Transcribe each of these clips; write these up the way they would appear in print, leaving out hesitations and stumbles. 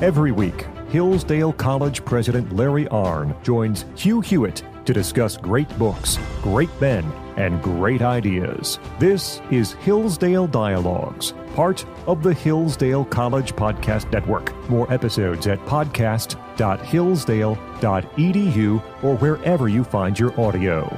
Every week, Hillsdale College President Larry Arnn joins Hugh Hewitt to discuss great books, great men, and great ideas. This is Hillsdale Dialogues, part of the Hillsdale College Podcast Network. More episodes at podcast.hillsdale.edu or wherever you find your audio.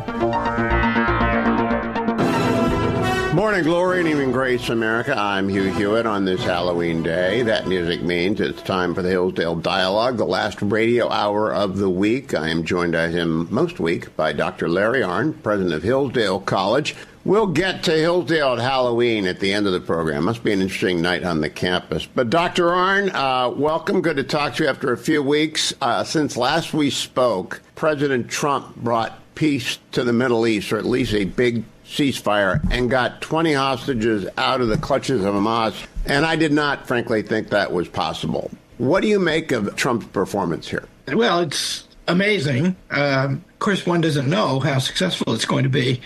Morning glory and even grace, America. I'm Hugh Hewitt on this Halloween day. That music means it's time for the Hillsdale Dialogue, the last radio hour of the week. I am joined by him most week by Dr. Larry Arnn, president of Hillsdale College. We'll get to Hillsdale at Halloween at the end of the program. Must be an interesting night on the campus. But Dr. Arnn, welcome. Good to talk to you after a few weeks. Since last we spoke, President Trump brought peace to the Middle East, or at least a big ceasefire, and got 20 hostages out of the clutches of Hamas. And I did not, frankly, think that was possible. What do you make of Trump's performance here? Well, it's amazing. Of course, one doesn't know how successful it's going to be.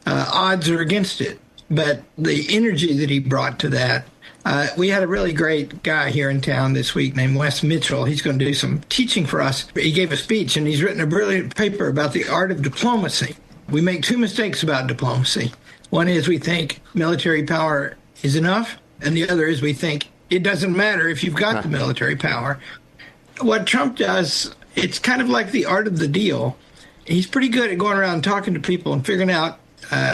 Odds are against it. But the energy that he brought to that, we had a really great guy here in town this week named Wes Mitchell. He's going to do some teaching for us. He gave a speech, and he's written a brilliant paper about the art of diplomacy. We make two mistakes about diplomacy. One is we think military power is enough, and the other is we think it doesn't matter if you've got the military power. What Trump does, it's kind of like the art of the deal. He's pretty good at going around talking to people and figuring out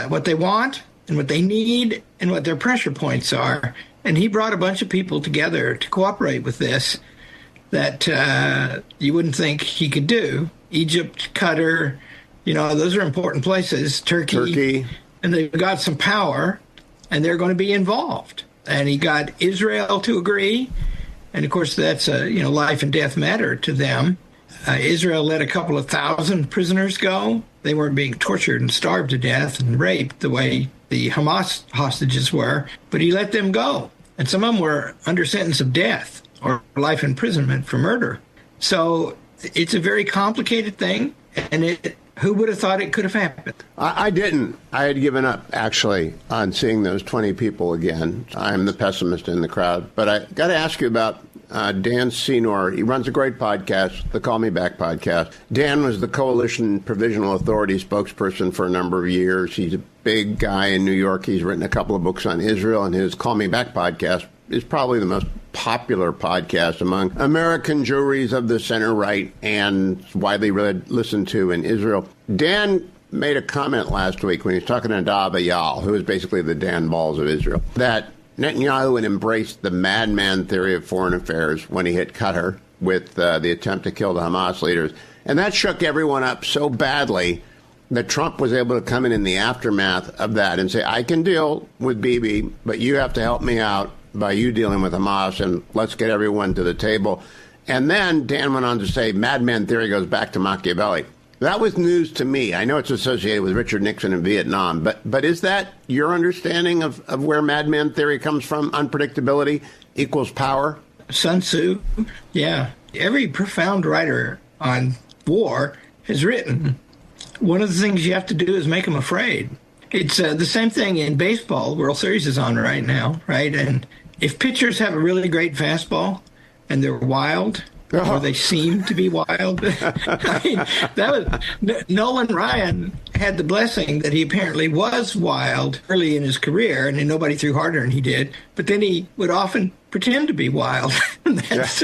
what they want and what they need and what their pressure points are. And he brought a bunch of people together to cooperate with this that you wouldn't think he could do. Egypt, Qatar, you know, those are important places. Turkey. And they've got some power, and they're going to be involved. And he got Israel to agree. And, of course, that's a, life and death matter to them. Israel let a couple of thousand prisoners go. They weren't being tortured and starved to death and raped the way the Hamas hostages were. But he let them go. And some of them were under sentence of death or life imprisonment for murder. So it's a very complicated thing. And who would have thought it could have happened? I didn't. I had given up, actually, on seeing those 20 people again. I'm the pessimist in the crowd. But I got to ask you about Dan Senor. He runs a great podcast, the Call Me Back podcast. Dan was the Coalition Provisional Authority spokesperson for a number of years. He's a big guy in New York. He's written a couple of books on Israel, and his Call Me Back podcast is probably the most popular podcast among American juries of the center right and widely listened to in Israel. Dan made a comment last week when he was talking to Nadav Ayal, who is basically the Dan Balls of Israel, that Netanyahu had embraced the madman theory of foreign affairs when he hit Qatar with the attempt to kill the Hamas leaders. And that shook everyone up so badly that Trump was able to come in the aftermath of that and say, I can deal with Bibi, but you have to help me out by you dealing with Hamas, and let's get everyone to the table. And then Dan went on to say madman theory goes back to Machiavelli. That was news to me. I know it's associated with Richard Nixon in Vietnam, but is that your understanding of where madman theory comes from? Unpredictability equals power? Sun Tzu, yeah. Every profound writer on war has written, one of the things you have to do is make them afraid. It's the same thing in baseball. World Series is on right now, right? And if pitchers have a really great fastball and they're wild, or they seem to be wild, I mean, that was Nolan Ryan had the blessing that he apparently was wild early in his career, and nobody threw harder than he did. But then he would often pretend to be wild. That's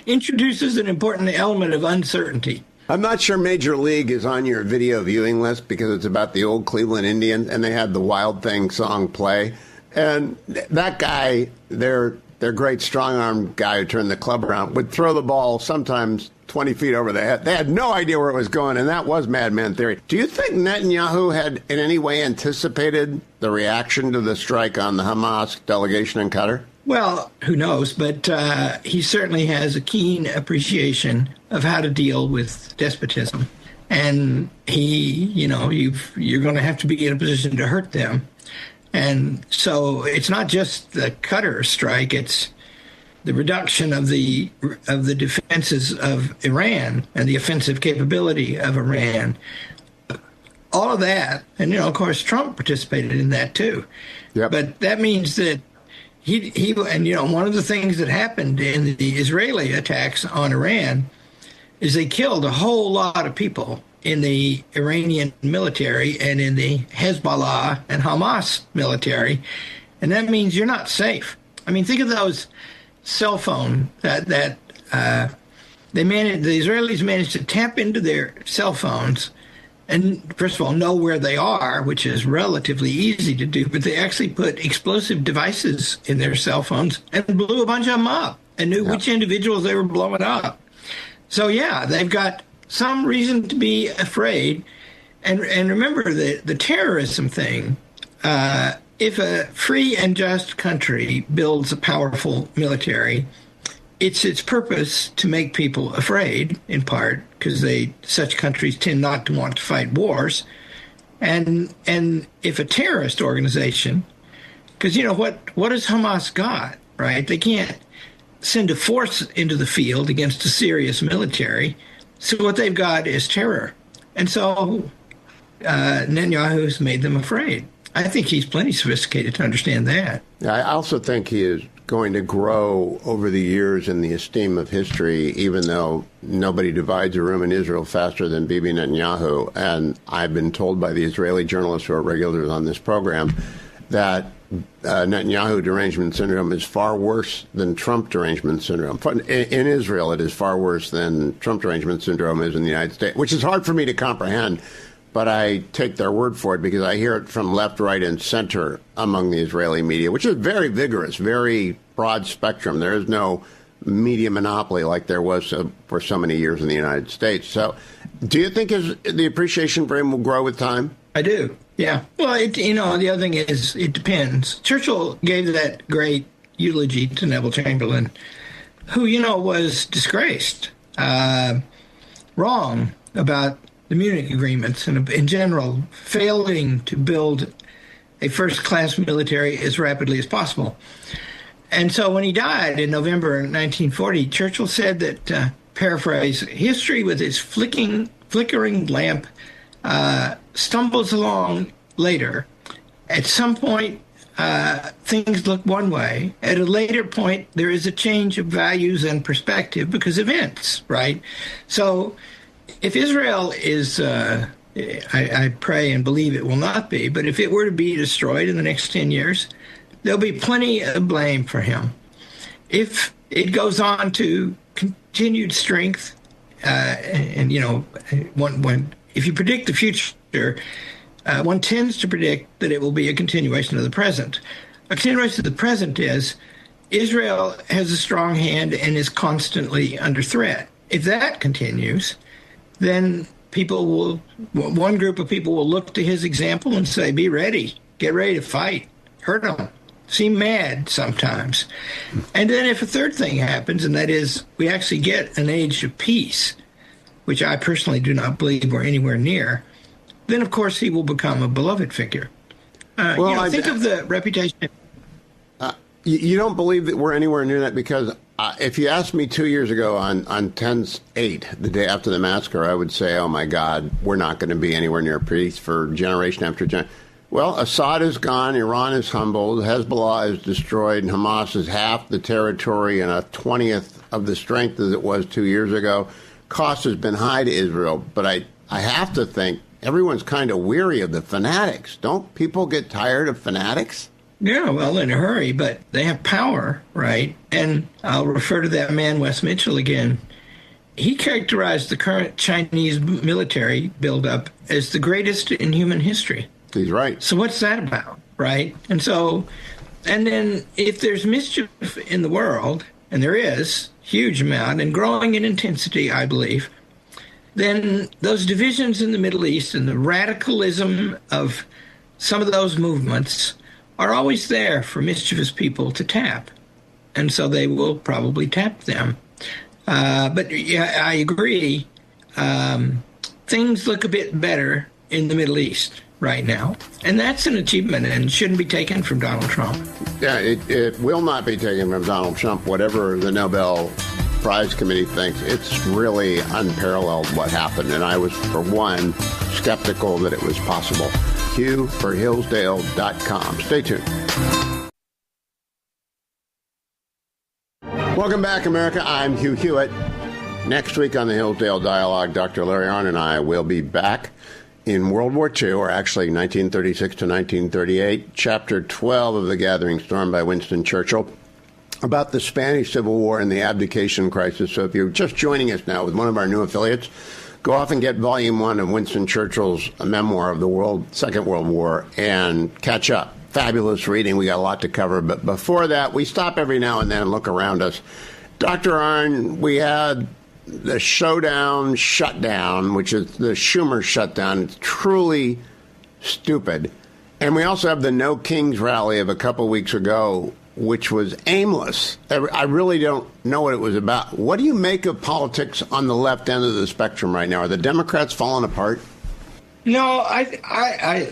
introduces an important element of uncertainty. I'm not sure Major League is on your video viewing list because it's about the old Cleveland Indians, and they had the Wild Thing song play. And that guy, their great strong-arm guy who turned the club around, would throw the ball sometimes 20 feet over the head. They had no idea where it was going, and that was madman theory. Do you think Netanyahu had in any way anticipated the reaction to the strike on the Hamas delegation in Qatar? Well, who knows? But he certainly has a keen appreciation of how to deal with despotism. And you're going to have to be in a position to hurt them. And so it's not just the Qatar strike, it's the reduction of the defenses of Iran and the offensive capability of Iran. All of that, and of course Trump participated in that too. Yep. But that means that and one of the things that happened in the Israeli attacks on Iran is they killed a whole lot of people in the Iranian military and in the Hezbollah and Hamas military, and that means you're not safe. I mean, think of those cell phone the Israelis managed to tap into their cell phones and, first of all, know where they are, which is relatively easy to do, but they actually put explosive devices in their cell phones and blew a bunch of them up and knew which individuals they were blowing up. So, yeah, they've got some reason to be afraid. And remember the terrorism thing. If a free and just country builds a powerful military, it's its purpose to make people afraid, in part, because such countries tend not to want to fight wars. And if a terrorist organization, because what has Hamas got, right? They can't send a force into the field against a serious military. So what they've got is terror. And so Netanyahu's made them afraid. I think he's plenty sophisticated to understand that. I also think he is going to grow over the years in the esteem of history, even though nobody divides a room in Israel faster than Bibi Netanyahu. And I've been told by the Israeli journalists who are regulars on this program that Netanyahu derangement syndrome is far worse than Trump derangement syndrome. In Israel, it is far worse than Trump derangement syndrome is in the United States, which is hard for me to comprehend. But I take their word for it because I hear it from left, right, and center among the Israeli media, which is very vigorous, very broad spectrum. There is no media monopoly like there was for so many years in the United States. So do you think the appreciation for him will grow with time? I do, yeah. Well, the other thing is it depends. Churchill gave that great eulogy to Neville Chamberlain, who, was disgraced, wrong about the Munich agreements and, in general, failing to build a first-class military as rapidly as possible. And so when he died in November 1940, Churchill said that, paraphrase, history with its flickering lamp stumbles along later. At some point, things look one way. At a later point, there is a change of values and perspective because of events, right? So if Israel is, I pray and believe it will not be, but if it were to be destroyed in the next 10 years, there'll be plenty of blame for him. If it goes on to continued strength, if you predict the future, one tends to predict that it will be a continuation of the present. A continuation of the present is Israel has a strong hand and is constantly under threat. If that continues, then one group of people will look to his example and say, be ready, get ready to fight, hurt them, seem mad sometimes. And then if a third thing happens, and that is we actually get an age of peace, which I personally do not believe we're anywhere near, then of course he will become a beloved figure. Think of the reputation. You don't believe that we're anywhere near that because if you asked me 2 years ago on 10/8, the day after the massacre, I would say, oh, my God, we're not going to be anywhere near peace for generation after generation. Well, Assad is gone. Iran is humbled. Hezbollah is destroyed. And Hamas is half the territory and a 20th of the strength as it was 2 years ago. Cost has been high to Israel. But I have to think everyone's kind of weary of the fanatics. Don't people get tired of fanatics? Yeah, well, in a hurry, but they have power, right? And I'll refer to that man, Wes Mitchell, again. He characterized the current Chinese military buildup as the greatest in human history. He's right. So what's that about, right? And then if there's mischief in the world, and there is, huge amount, and growing in intensity, I believe, then those divisions in the Middle East and the radicalism of some of those movements are always there for mischievous people to tap. And so they will probably tap them. But yeah, I agree. Things look a bit better in the Middle East right now. And that's an achievement and shouldn't be taken from Donald Trump. Yeah, it will not be taken from Donald Trump, whatever the Nobel Prize Committee thinks. It's really unparalleled what happened. And I was, for one, skeptical that it was possible. Hugh for Hillsdale.com. Stay tuned. Welcome back, America. I'm Hugh Hewitt. Next week on the Hillsdale Dialogue, Dr. Larry Arnn and I will be back in World War II, or actually 1936 to 1938, Chapter 12 of The Gathering Storm by Winston Churchill, about the Spanish Civil War and the abdication crisis. So if you're just joining us now with one of our new affiliates, go off and get Volume 1 of Winston Churchill's memoir of the Second World War and catch up. Fabulous reading. We got a lot to cover. But before that, we stop every now and then and look around us. Dr. Arnn, we had the shutdown, which is the Schumer shutdown. It's truly stupid. And we also have the No Kings rally of a couple weeks ago, which was aimless. I really don't know what it was about. What do you make of politics on the left end of the spectrum right now? Are the Democrats falling apart? No,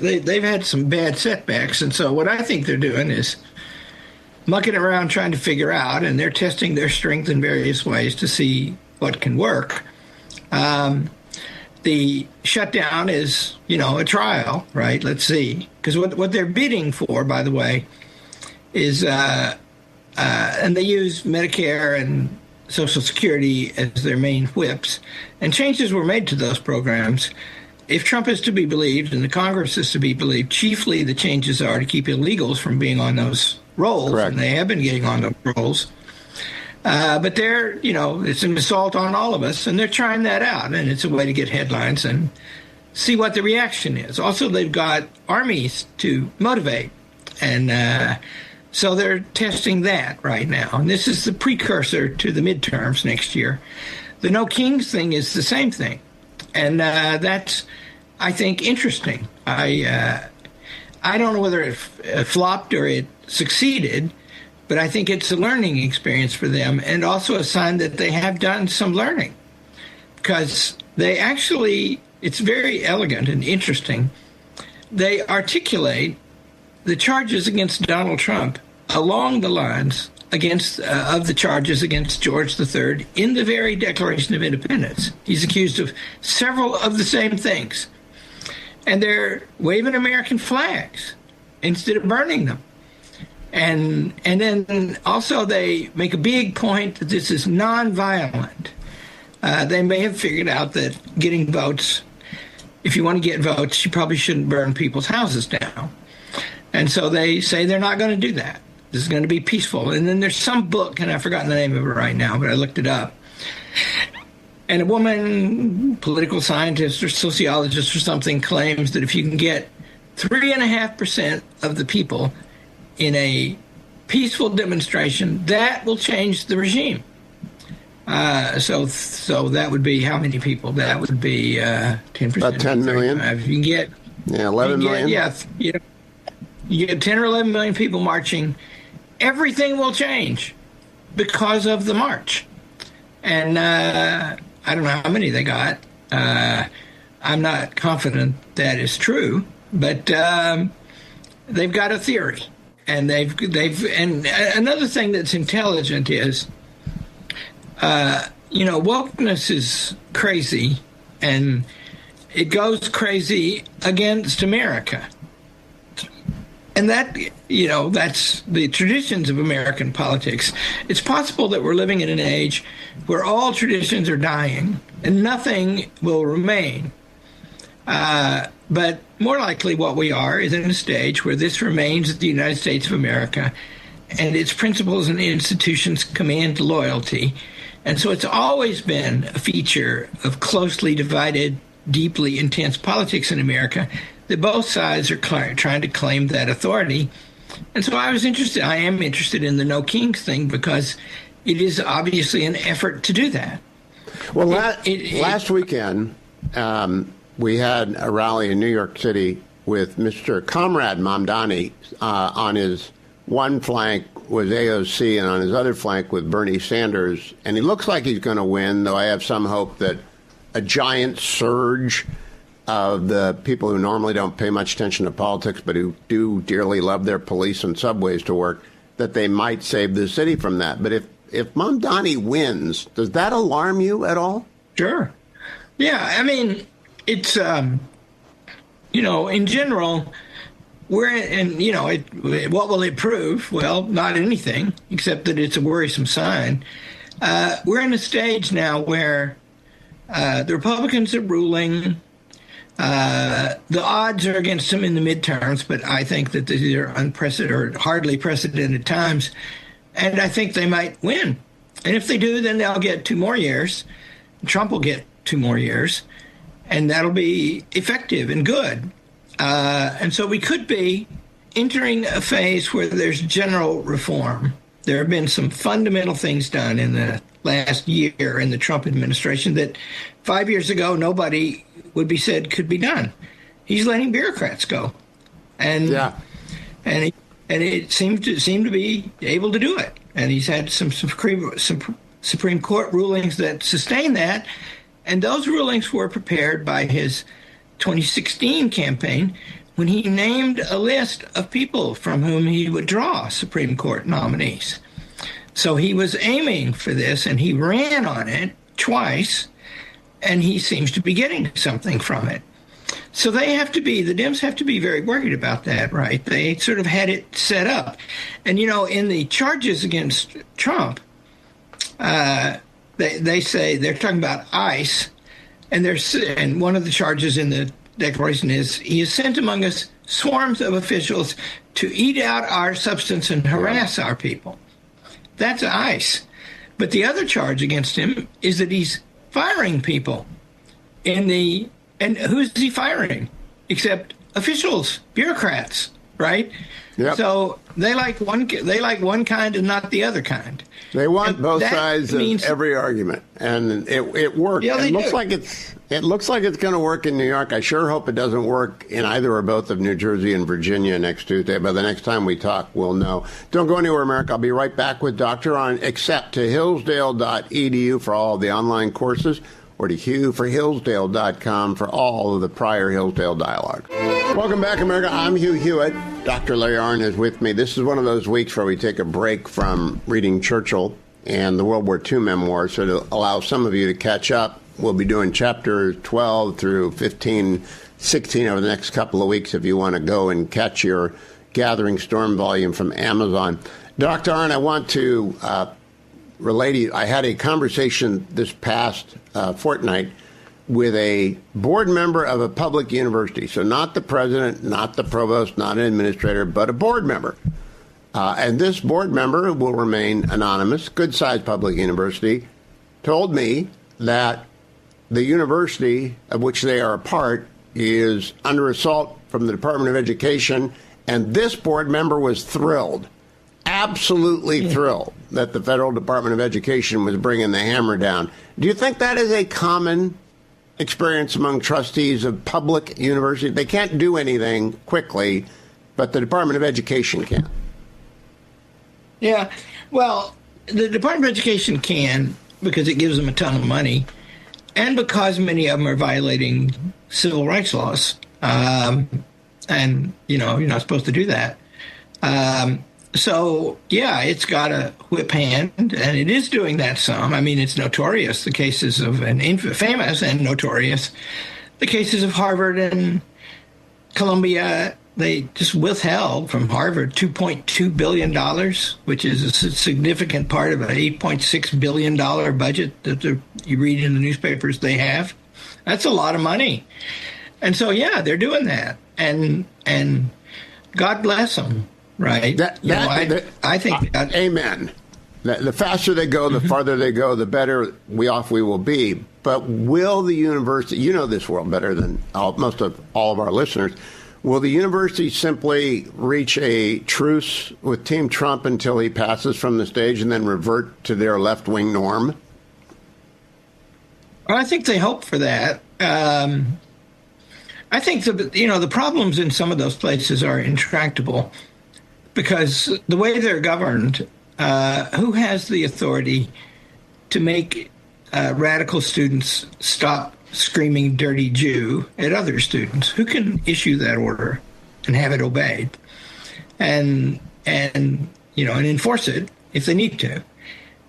they've had some bad setbacks, and so what I think they're doing is mucking around trying to figure out, and they're testing their strength in various ways to see what can work. The shutdown is, a trial, right? Let's see. Because what they're bidding for, by the way, is, and they use Medicare and Social Security as their main whips, and changes were made to those programs. If Trump is to be believed and the Congress is to be believed, chiefly the changes are to keep illegals from being on those rolls. Correct. And they have been getting on those rolls. But they're, it's an assault on all of us, and they're trying that out. And it's a way to get headlines and see what the reaction is. Also, they've got armies to motivate. And so they're testing that right now. And this is the precursor to the midterms next year. The No Kings thing is the same thing. And that's, I think, interesting. I don't know whether it flopped or it succeeded, but I think it's a learning experience for them, and also a sign that they have done some learning. Because they actually, it's very elegant and interesting. They articulate the charges against Donald Trump along the lines of the charges against George III in the very Declaration of Independence. He's accused of several of the same things. And they're waving American flags instead of burning them. And then also they make a big point that this is nonviolent. They may have figured out that getting votes, if you want to get votes, you probably shouldn't burn people's houses down. And so they say they're not going to do that. This is going to be peaceful. And then there's some book, and I've forgotten the name of it right now, but I looked it up. And a woman, political scientist or sociologist or something, claims that if you can get 3.5% of the people in a peaceful demonstration, that will change the regime. So that would be how many people? That would be 10%. About 10 million. If you can get 11 million. You get 10 or 11 million people marching, everything will change because of the march. And I don't know how many they got. I'm not confident that is true, but they've got a theory. And and another thing that's intelligent is, wokeness is crazy, and it goes crazy against America. And that's the traditions of American politics. It's possible that we're living in an age where all traditions are dying and nothing will remain. But more likely what we are is in a stage where this remains the United States of America, and its principles and institutions command loyalty. And so it's always been a feature of closely divided, deeply intense politics in America that both sides are trying to claim that authority. And so I am interested in the No Kings thing because it is obviously an effort to do that. Well, last weekend, we had a rally in New York City with Mr. Comrade Mamdani. On his one flank was AOC, and on his other flank with Bernie Sanders. And he looks like he's going to win, though I have some hope that a giant surge of the people who normally don't pay much attention to politics but who do dearly love their police and subways to work, that they might save the city from that. But if Mamdani wins, does that alarm you at all? Sure. Yeah, I mean, it's, in general, what will it prove? Well, not anything, except that it's a worrisome sign. We're in a stage now where the Republicans are ruling. The odds are against them in the midterms, but I think that these are unprecedented or hardly precedented times, and I think they might win. And if they do, then they'll get 2 more years. Trump will get 2 more years, and that'll be effective and good. And so we could be entering a phase where there's general reform. There have been some fundamental things done in the last year in the Trump administration that 5 years ago nobody would be said could be done. He's letting bureaucrats go, and it seemed to be able to do it. And he's had some Supreme Court rulings that sustain that, and those rulings were prepared by his 2016 campaign when he named a list of people from whom he would draw Supreme Court nominees. So he was aiming for this, and he ran on it twice, and he seems to be getting something from it. So the Dems have to be very worried about that, right? They sort of had it set up. And, in the charges against Trump, they say they're talking about ICE, and one of the charges in the declaration is he has sent among us swarms of officials to eat out our substance and harass our people. That's ICE. But the other charge against him is that he's firing people and who's he firing? Except officials, bureaucrats, right? Yep. So they like one kind and not the other kind. They want both sides of every argument, and it worked. Yeah, it looks like it's going to work in New York. I sure hope it doesn't work in either or both of New Jersey and Virginia next Tuesday. By the next time we talk, we'll know. Don't go anywhere, America. I'll be right back with Dr. Arnn, except to hillsdale.edu for all the online courses, or to hughforhillsdale.com for all of the prior Hillsdale Dialogues. Welcome back, America. I'm Hugh Hewitt. Dr. Larry Arnn is with me. This is one of those weeks where we take a break from reading Churchill and the World War II memoirs, so to allow some of you to catch up. We'll be doing chapters 12 through 15, 16 over the next couple of weeks if you want to go and catch your Gathering Storm volume from Amazon. Dr. Arnn, I want to relate to you. I had a conversation this past fortnight with a board member of a public university. So not the president, not the provost, not an administrator, but a board member. And this board member will remain anonymous, good-sized public university, told me that the university of which they are a part is under assault from the Department of Education, and this board member was thrilled, absolutely thrilled, that the Federal Department of Education was bringing the hammer down. Do you think that is a common experience among trustees of public universities? They can't do anything quickly, but the Department of Education can. Yeah, well, the Department of Education can because it gives them a ton of money, and because many of them are violating civil rights laws. And, you're not supposed to do that. So, yeah, it's got a whip hand, and it is doing that some. I mean, it's notorious, the cases of, famous and notorious, the cases of Harvard and Columbia. They just withheld from Harvard $2.2 billion, which is a significant part of an $8.6 billion budget that you read in the newspapers they have. That's a lot of money. And so, yeah, they're doing that. And God bless them, right? I think amen. The faster they go, the farther they go, the better off we will be. But will the university, you know this world better than most of all of our listeners, will the university simply reach a truce with Team Trump until he passes from the stage and then revert to their left-wing norm? Well, I think they hope for that. I think the problems in some of those places are intractable because the way they're governed, who has the authority to make radical students stop screaming dirty Jew at other students? Who can issue that order and have it obeyed and enforce it if they need to?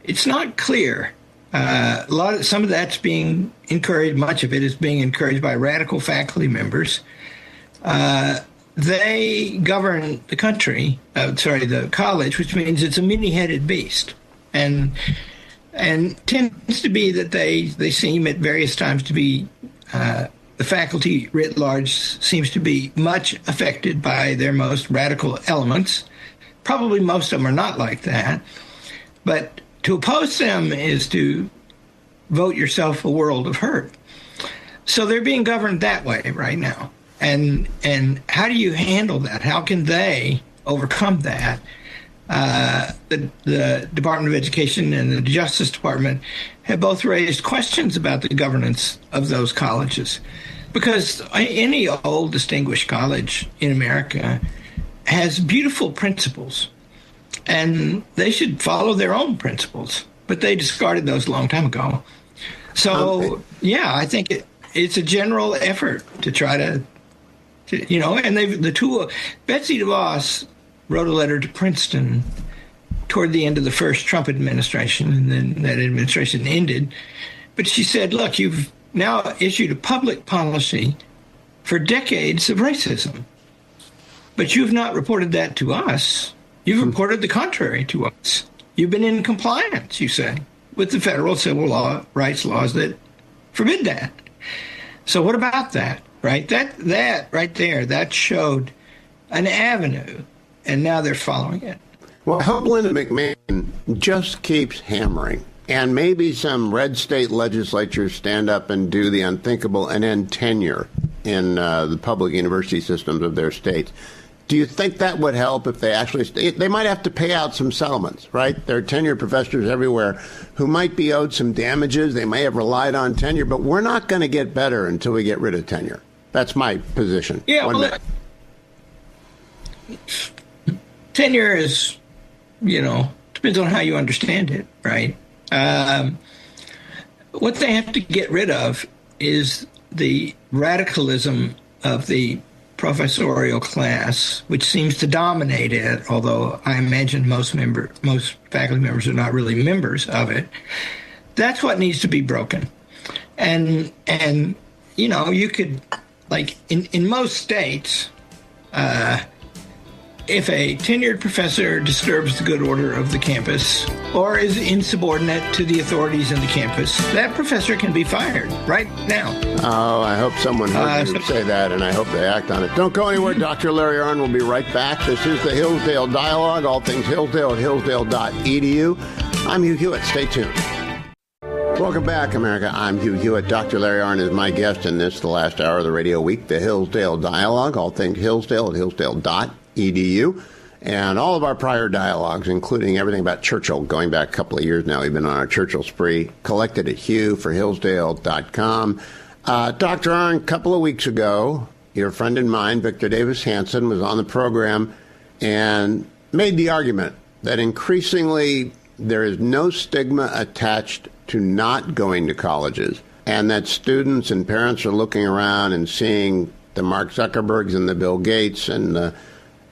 It's not clear. Some of that's being encouraged. Much of it is being encouraged by radical faculty members. they govern the country, the college, which means it's a many-headed beast. And tends to be that they seem at various times to be, the faculty writ large seems to be much affected by their most radical elements. Probably most of them are not like that. But to oppose them is to vote yourself a world of hurt. So they're being governed that way right now. And how do you handle that? How can they overcome that? The Department of Education and the Justice Department have both raised questions about the governance of those colleges, because any old distinguished college in America has beautiful principles, and they should follow their own principles, but they discarded those a long time ago. So, I think it's a general effort to try to and Betsy DeVos wrote a letter to Princeton toward the end of the first Trump administration, and then that administration ended. But she said, look, you've now issued a public policy for decades of racism, but you've not reported that to us. You've reported the contrary to us. You've been in compliance, you say, with the federal civil rights laws that forbid that. So what about that, right? That right there, that showed an avenue, and now they're following it. Well, I hope Linda McMahon just keeps hammering, and maybe some red state legislatures stand up and do the unthinkable and end tenure in the public university systems of their states. Do you think that would help if they actually they might have to pay out some settlements, right? There are tenured professors everywhere who might be owed some damages. They may have relied on tenure, but we're not going to get better until we get rid of tenure. That's my position. Yeah, tenure is, depends on how you understand it, right? What they have to get rid of is the radicalism of the professorial class, which seems to dominate it, although I imagine most faculty members are not really members of it. That's what needs to be broken. And you could, like, in most states, if a tenured professor disturbs the good order of the campus or is insubordinate to the authorities in the campus, that professor can be fired right now. Oh, I hope someone heard you say that, and I hope they act on it. Don't go anywhere. Dr. Larry Arnn will be right back. This is the Hillsdale Dialogue, all things Hillsdale at hillsdale.edu. I'm Hugh Hewitt. Stay tuned. Welcome back, America. I'm Hugh Hewitt. Dr. Larry Arnn is my guest in this, the last hour of the radio week, the Hillsdale Dialogue, all things Hillsdale at hillsdale.edu. And all of our prior dialogues, including everything about Churchill, going back a couple of years now, we've been on our Churchill spree, collected at Hugh for Hillsdale.com. Dr. Arnn, a couple of weeks ago, your friend and mine, Victor Davis Hanson, was on the program and made the argument that increasingly there is no stigma attached to not going to colleges, and that students and parents are looking around and seeing the Mark Zuckerbergs and the Bill Gates and the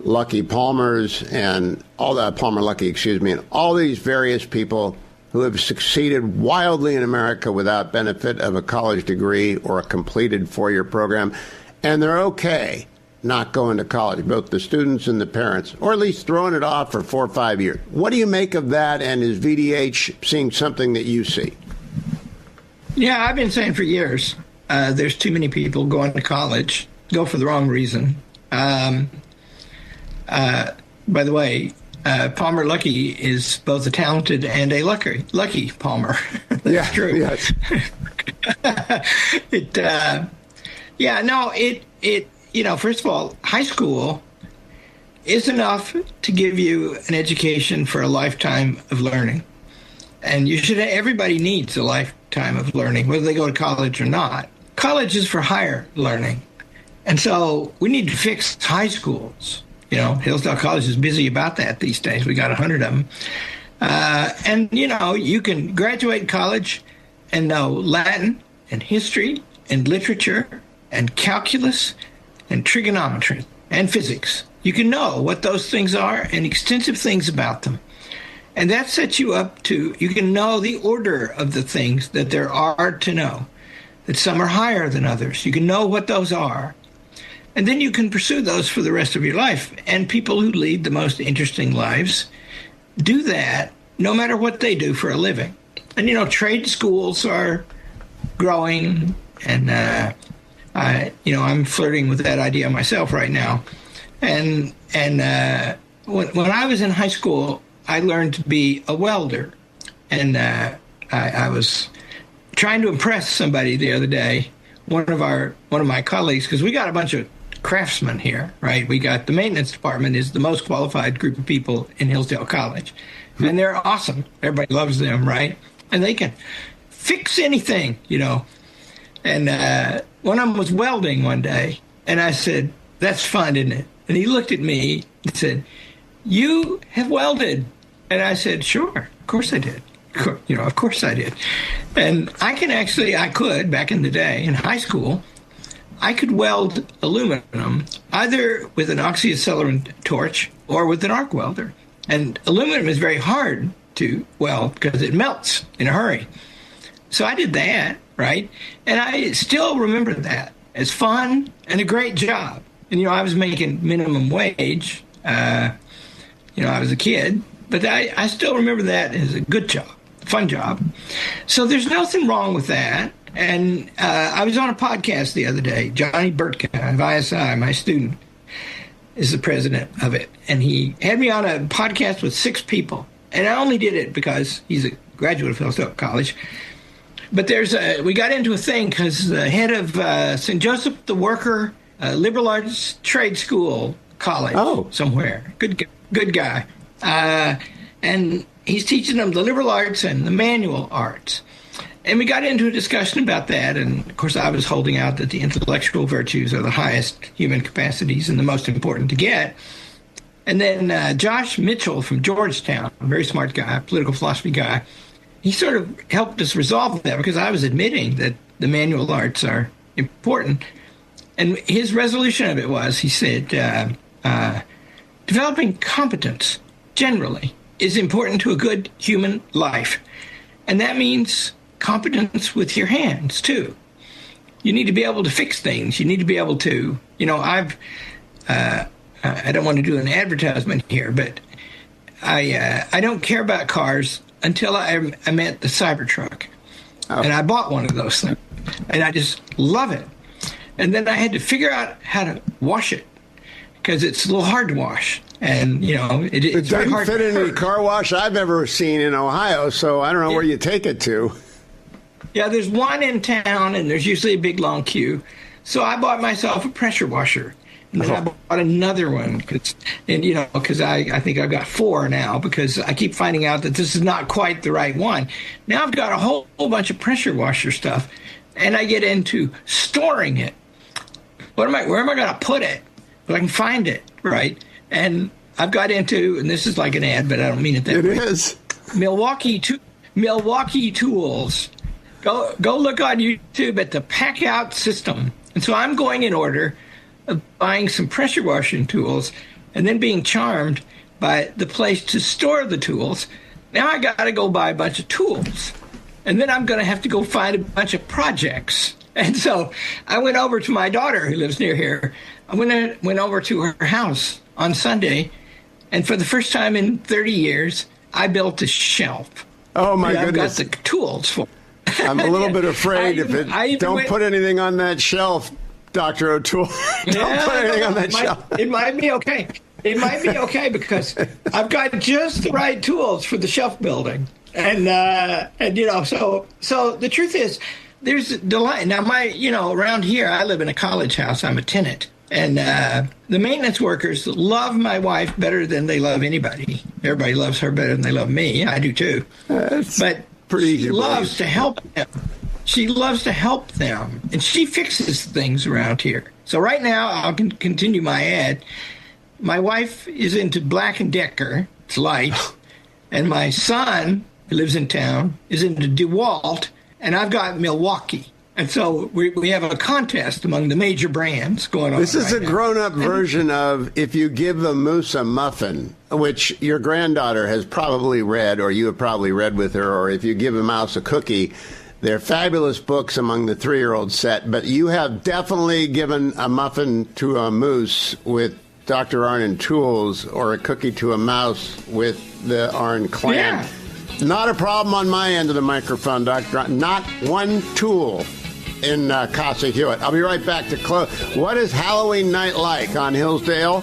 Lucky Palmers and and all these various people who have succeeded wildly in America without benefit of a college degree or a completed four-year program, and they're okay not going to college, both the students and the parents, or at least throwing it off for 4 or 5 years. What do you make of that, and is VDH seeing something that you see? Yeah, I've been saying for years, there's too many people going to college, go for the wrong reason. By the way, Palmer Luckey is both a talented and a lucky Palmer. That's true. Yes. First of all, high school is enough to give you an education for a lifetime of learning. And everybody needs a lifetime of learning, whether they go to college or not. College is for higher learning. And so we need to fix high schools. Hillsdale College is busy about that these days. We got 100 of them. You can graduate college and know Latin and history and literature and calculus and trigonometry and physics. You can know what those things are and extensive things about them. And that sets you up you can know the order of the things that there are to know, that some are higher than others. You can know what those are. And then you can pursue those for the rest of your life. And people who lead the most interesting lives do that no matter what they do for a living. And, trade schools are growing, and I'm flirting with that idea myself right now. And when I was in high school, I learned to be a welder. And I was trying to impress somebody the other day, one of my colleagues, because we got a bunch of craftsmen here, right? We got the maintenance department is the most qualified group of people in Hillsdale College. And they're awesome. Everybody loves them, right? And they can fix anything, And one of them was welding one day, and I said, "That's fun, isn't it?" And he looked at me and said, "You have welded." And I said, "Sure, of course I did. Of course I did." And I could, back in the day, in high school, I could weld aluminum either with an oxyacetylene torch or with an arc welder. And aluminum is very hard to weld because it melts in a hurry. So I did that, right? And I still remember that as fun and a great job. And, I was making minimum wage. I was a kid, but I still remember that as a good job, fun job. So there's nothing wrong with that. And I was on a podcast the other day. Johnny Burtka of ISI, my student, is the president of it. And he had me on a podcast with 6 people. And I only did it because he's a graduate of Hillsdale College. But we got into a thing because the head of St. Joseph the Worker Liberal Arts Trade School College somewhere, good guy. And he's teaching them the liberal arts and the manual arts. And we got into a discussion about that. And, of course, I was holding out that the intellectual virtues are the highest human capacities and the most important to get. And then Josh Mitchell from Georgetown, a very smart guy, political philosophy guy, he sort of helped us resolve that because I was admitting that the manual arts are important. And his resolution of it was, he said, developing competence generally is important to a good human life. And that means competence with your hands, too. You need to be able to fix things. You need to be able to, I don't want to do an advertisement here, but I don't care about cars until I met the Cybertruck. And I bought one of those things. And I just love it. And then I had to figure out how to wash it because it's a little hard to wash. And, it's very hard. It doesn't fit in any car wash I've ever seen in Ohio, so I don't know where you take it to. Yeah, there's one in town, and there's usually a big, long queue. So I bought myself a pressure washer. And then I bought another one because I think I've got 4 now because I keep finding out that this is not quite the right one. Now I've got a whole bunch of pressure washer stuff, and I get into storing it. Where am I going to put it? But I can find it, right? And I've got into, and this is like an ad, but I don't mean it that way. It is. Milwaukee Tools. Go look on YouTube at the Pack Out System. And so I'm going in order of buying some pressure washing tools and then being charmed by the place to store the tools. Now I got to go buy a bunch of tools. And then I'm going to have to go find a bunch of projects. And so I went over to my daughter who lives near here. I went over to her house on Sunday, and for the first time in 30 years, I built a shelf. Oh, my goodness. I've got the tools for it. I'm a little bit afraid don't put anything on that shelf, Dr. O'Toole. Don't put anything on that shelf. It might be okay. It might be okay because I've got just the right tools for the shelf building. And so the truth is, there's delight. Now, around here, I live in a college house. I'm a tenant. And the maintenance workers love my wife better than they love anybody. Everybody loves her better than they love me. I do, too. But she loves to help them. She loves to help them. And she fixes things around here. So right now, I'll continue my ad. My wife is into Black & Decker. It's light. And my son, who lives in town, is into DeWalt. And I've got Milwaukee. And so we have a contest among the major brands going on. This is a grown-up version of if you give the moose a muffin, which your granddaughter has probably read, or you have probably read with her, or if you give a mouse a cookie, They're fabulous books among the 3-year-old set, but you have definitely given a muffin to a moose with Dr. Arnn tools, or a cookie to a mouse with the Arnn clan. Yeah. Not a problem on my end of the microphone, Dr. Arnn. Not one tool in Casa Hewitt. I'll be right back to close. What is Halloween night like on Hillsdale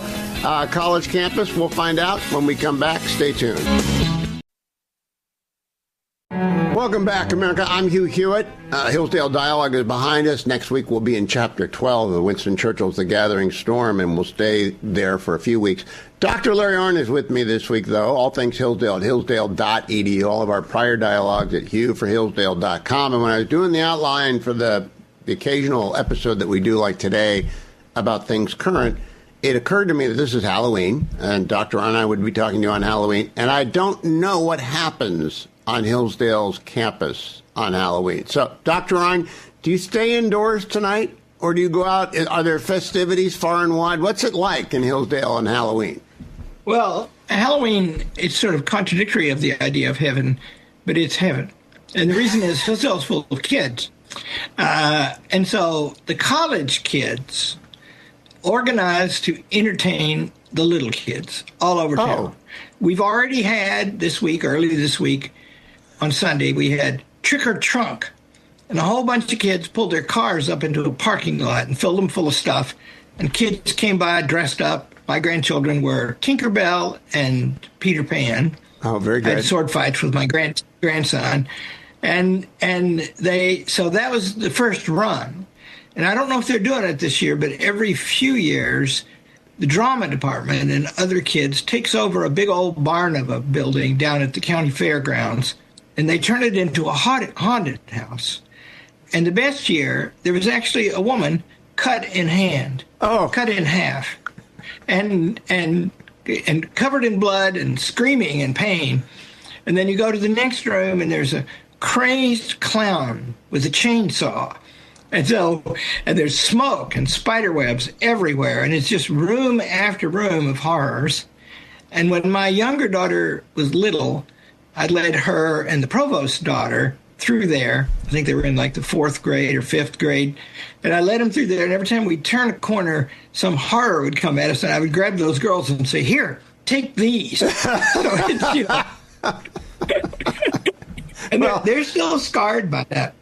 College campus? We'll find out when we come back. Stay tuned. Welcome back, America. I'm Hugh Hewitt. Hillsdale Dialogue is behind us. Next week, we'll be in Chapter 12 of Winston Churchill's The Gathering Storm, and we'll stay there for a few weeks. Dr. Larry Arnn is with me this week, though. All things Hillsdale at hillsdale.edu. All of our prior dialogues at hughforhillsdale.com. And when I was doing the outline for the occasional episode that we do like today about things current, it occurred to me that this is Halloween, and Dr. Arnn and I would be talking to you on Halloween, and I don't know what happens on Hillsdale's campus on Halloween. So, Dr. Arnn, do you stay indoors tonight, or do you go out? Are there festivities far and wide? What's it like in Hillsdale on Halloween? Well, Halloween, it's sort of contradictory of the idea of heaven, but it's heaven. And the reason is Hillsdale's full of kids. And so the college kids organized to entertain the little kids all over town. We've already had early this week, on Sunday, we had Trick or Trunk. And a whole bunch of kids pulled their cars up into a parking lot and filled them full of stuff. And kids came by dressed up. My grandchildren were Tinkerbell and Peter Pan. Oh, very good. I had sword fights with my grandson. So that was the first run. And I don't know if they're doing it this year, but every few years, the drama department and other kids takes over a big old barn of a building down at the county fairgrounds, and they turn it into a haunted house. And the best year, there was actually a woman cut in half, and covered in blood and screaming in pain. And then you go to the next room, and there's a crazed clown with a chainsaw. And there's smoke and spider webs everywhere, and it's just room after room of horrors. And when my younger daughter was little, I led her and the provost's daughter through there. I think they were in like the 4th grade or 5th grade. And I led them through there, and every time we'd turn a corner, some horror would come at us, and I would grab those girls and say, "Here, take these." And they're still scarred by that.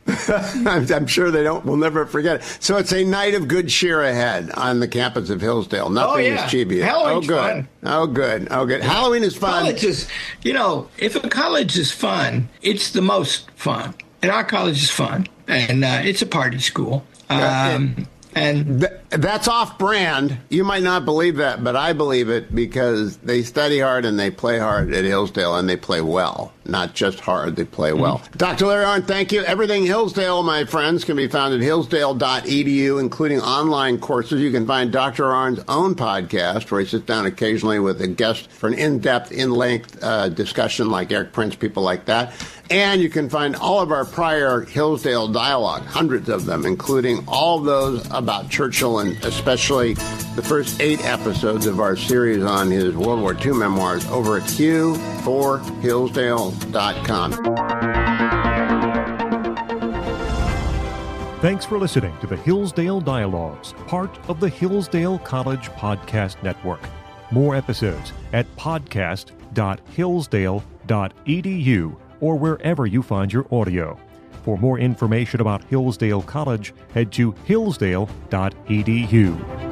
I'm sure they will never forget it. So it's a night of good cheer ahead on the campus of Hillsdale. Nothing is chibi. Halloween's fun. Oh, good. Halloween is fun. College is, if a college is fun, it's the most fun. And our college is fun. And it's a party school. And that's off-brand. You might not believe that, but I believe it, because they study hard and they play hard at Hillsdale, and they play well. Not just hard, they play well. Mm-hmm. Dr. Larry Arnn, thank you. Everything Hillsdale, my friends, can be found at hillsdale.edu, including online courses. You can find Dr. Arnn's own podcast, where he sits down occasionally with a guest for an in-depth, in-length discussion, like Eric Prince, people like that. And you can find all of our prior Hillsdale Dialogue, hundreds of them, including all those about Churchill, and especially the first 8 episodes of our series on his World War II memoirs, over at hughforhillsdale.com. Thanks for listening to the Hillsdale Dialogues, part of the Hillsdale College Podcast Network. More episodes at podcast.hillsdale.edu or wherever you find your audio. For more information about Hillsdale College, head to hillsdale.edu.